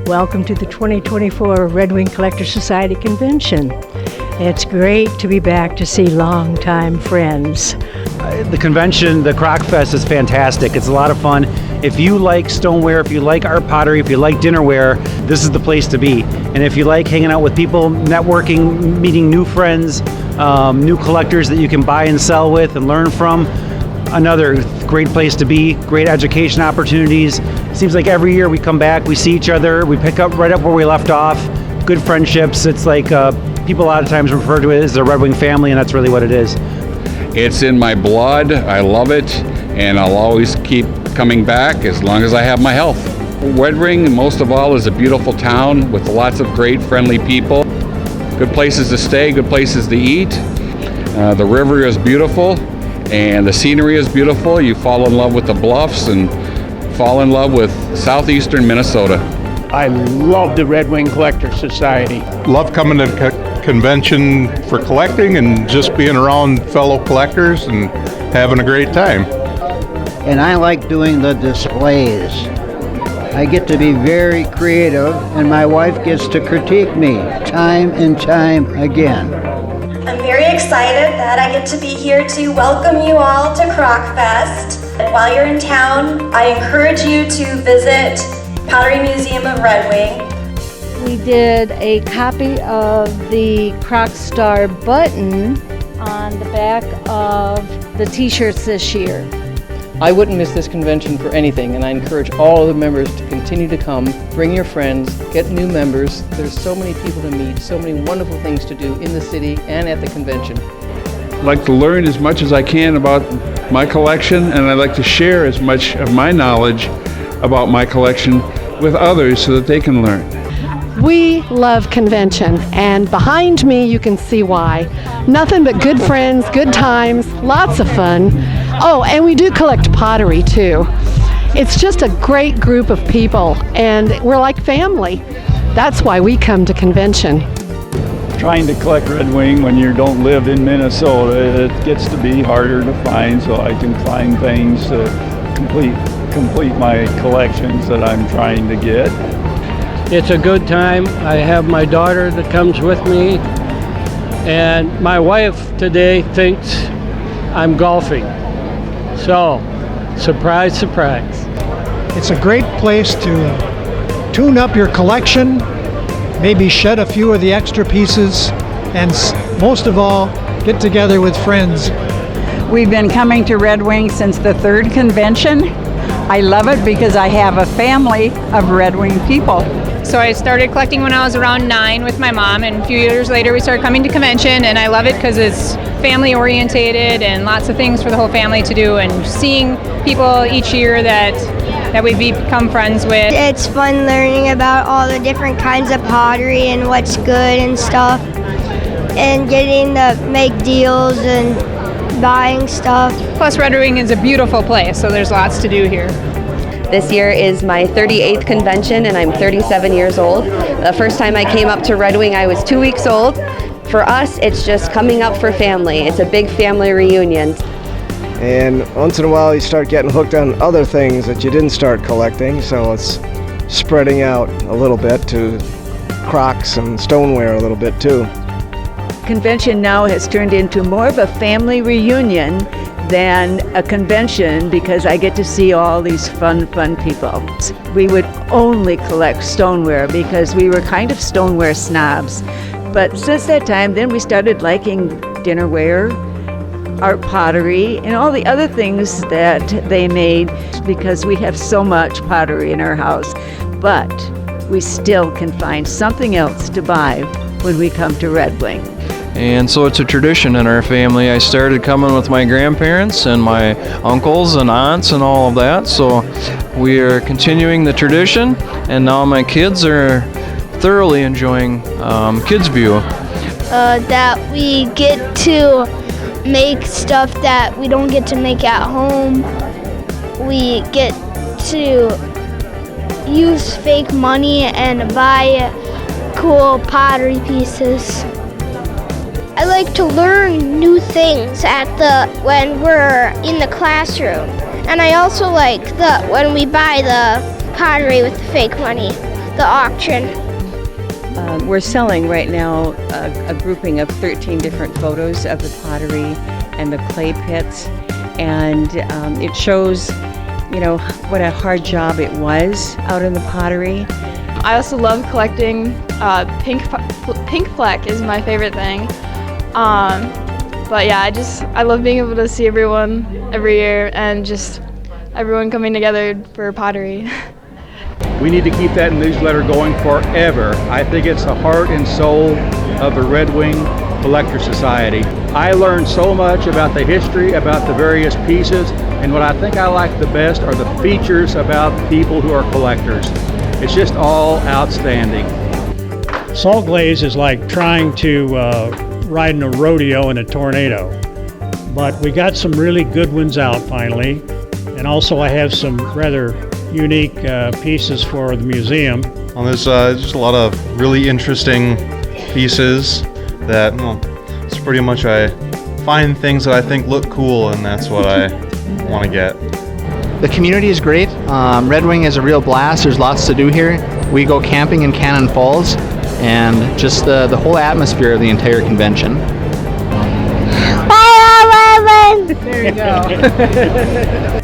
Welcome to the 2024 Red Wing Collector Society Convention. It's great to be back to see longtime friends. The convention, the CrockFest, is fantastic. It's a lot of fun. If you like stoneware, if you like art pottery, if you like dinnerware, this is the place to be. And if you like hanging out with people, networking, meeting new friends, new collectors that you can buy and sell with and learn from, another great place to be. Great education opportunities. Seems like every year we come back, we see each other, we pick up right up where we left off. Good friendships. It's like people a lot of times refer to it as the Red Wing family, and that's really what it is. It's in my blood. I love it, and I'll always keep coming back as long as I have my health. Red Wing, most of all, is a beautiful town with lots of great, friendly people. Good places to stay, good places to eat. The river is beautiful, and the scenery is beautiful. You fall in love with the bluffs and fall in love with southeastern Minnesota. I love the Red Wing Collector Society. Love coming to the convention for collecting and just being around fellow collectors and having a great time. And I like doing the displays. I get to be very creative, and my wife gets to critique me time and time again. I'm very excited that I get to be here to welcome you all to CrockFest. And while you're in town, I encourage you to visit Pottery Museum of Red Wing. We did a copy of the CrockStar button on the back of the t-shirts this year. I wouldn't miss this convention for anything, and I encourage all of the members to continue to come, bring your friends, get new members. There's so many people to meet, so many wonderful things to do in the city and at the convention. I'd like to learn as much as I can about my collection, and I'd like to share as much of my knowledge about my collection with others so that they can learn. We love convention, and behind me you can see why. Nothing but good friends, good times, lots of fun. Oh, and we do collect pottery too. It's just a great group of people, and we're like family. That's why we come to convention. Trying to collect Red Wing when you don't live in Minnesota, it gets to be harder to find, so I can find things to complete my collections that I'm trying to get. It's a good time. I have my daughter that comes with me, and my wife today thinks I'm golfing. So, surprise, surprise. It's a great place to tune up your collection, maybe shed a few of the extra pieces, and most of all, get together with friends. We've been coming to Red Wing since the third convention. I love it because I have a family of Red Wing people. So I started collecting when I was around 9 with my mom, and a few years later we started coming to convention, and I love it because it's family orientated and lots of things for the whole family to do, and seeing people each year that we've become friends with. It's fun learning about all the different kinds of pottery and what's good and stuff, and getting to make deals and buying stuff. Plus Red Wing is a beautiful place, so there's lots to do here. This year is my 38th convention, and I'm 37 years old. The first time I came up to Red Wing, I was 2 weeks old. For us, it's just coming up for family. It's a big family reunion. And once in a while, you start getting hooked on other things that you didn't start collecting, so it's spreading out a little bit to crocks and stoneware a little bit too. Convention now has turned into more of a family reunion than a convention, because I get to see all these fun people. We would only collect stoneware because we were kind of stoneware snobs. But since that time, then we started liking dinnerware, art pottery, and all the other things that they made, because we have so much pottery in our house. But we still can find something else to buy when we come to Red Wing. And so it's a tradition in our family. I started coming with my grandparents and my uncles and aunts and all of that. So we are continuing the tradition, and now my kids are thoroughly enjoying Kids View. That we get to make stuff that we don't get to make at home. We get to use fake money and buy cool pottery pieces. I like to learn new things when we're in the classroom. And I also like when we buy the pottery with the fake money. the auction. We're selling right now a grouping of 13 different photos of the pottery and the clay pits, and it shows, you know, what a hard job it was out in the pottery. I also love collecting pink plaque is my favorite thing. But yeah, I love being able to see everyone every year and just everyone coming together for pottery. We need to keep that newsletter going forever. I think it's the heart and soul of the Red Wing Collector Society. I learned so much about the history, about the various pieces, and what I think I like the best are the features about people who are collectors. It's just all outstanding. Salt glaze is like trying to ride in a rodeo in a tornado. But we got some really good ones out finally. And also I have some rather unique pieces for the museum. Well, there's just a lot of really interesting pieces that, well, it's pretty much I find things that I think look cool, and that's what I want to get. The community is great. Red Wing is a real blast. There's lots to do here. We go camping in Cannon Falls, and just the whole atmosphere of the entire convention. Bye, There you go.